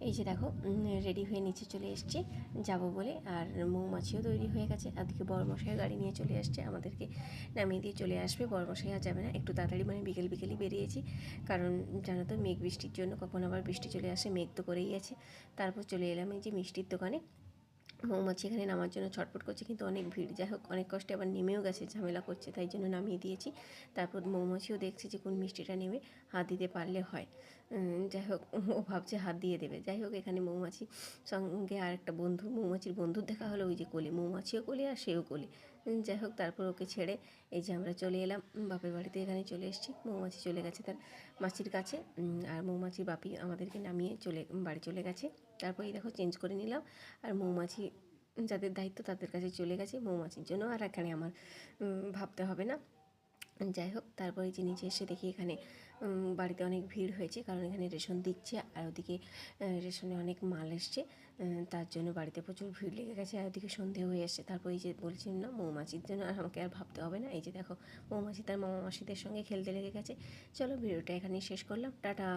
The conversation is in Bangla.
এই যে দেখো রেডি হয়ে নিচে চলে এসেছি যাব বলে, আর মৌমাছিও তৈরি হয়ে গেছে। আজকে বড়মশাই গাড়ি নিয়ে চলে আসছে, আমাদেরকে নামিয়ে দিয়ে চলে আসবে। বড়মশাই আর যাবে না, একটু তাড়াতাড়ি মানে বিকেলই বেরিয়েছি, কারণ জানো তো মেঘ বৃষ্টির জন্য কখন আবার বৃষ্টি চলে আসে, মেঘ তো করেই আছে। তারপর চলে এলাম এই যে মিষ্টির দোকানে। মৌমাছি এখানে নামার জন্য ছটফট করছে, কিন্তু অনেক ভিড়। যাই হোক, অনেক কষ্টে আবার নেমেও গেছে, ঝামেলা করছে, তাই জন্য নামিয়ে দিয়েছি। তারপর মৌমাছিও দেখছে যে কোন মিষ্টিটা নেমে হাত দিতে পারলে হয়। যাই হোক, ও ভাবছে হাত দিয়ে দেবে। যাই হোক, এখানে মৌমাছি সঙ্গে আর একটা বন্ধু, মৌমাছির বন্ধুর দেখা হলো, ওই যে কোলে, মৌমাছিও কোলে আর সেও কোলে। যাই হোক, তারপর ওকে ছেড়ে এই যে আমরা চলে এলাম বাপের বাড়িতে। এখানে চলে এসেছি, মৌমাছি চলে গেছে তার মাছির কাছে, আর মৌমাছির বাপি আমাদেরকে নামিয়ে বাড়ি চলে গেছে। তারপর এই দেখো চেঞ্জ করে নিলাম, আর মৌমাছি যাদের দায়িত্ব তাদের কাছে চলে গেছে। মৌমাছির জন্য আর এখানে আমার ভাবতে হবে না। যাই হোক, তারপরে যে নিচে এসে দেখি এখানে বাড়িতে অনেক ভিড় হয়েছে, কারণ এখানে রেশন দিচ্ছে, আর ওদিকে রেশনে অনেক মাল এসছে, তার জন্য বাড়িতে প্রচুর ভিড় লেগে গেছে, আর ওদিকে সন্ধে হয়ে এসছে। তারপর এই যে বলছিলাম না, মৌমাছির জন্য আর আমাকে আর ভাবতে হবে না। এই যে দেখো, মৌমাছি তার মামা মাসিদের সঙ্গে খেলতে লেগে গেছে। চলো, ভিডিওটা এখানেই শেষ করলাম, টাটা।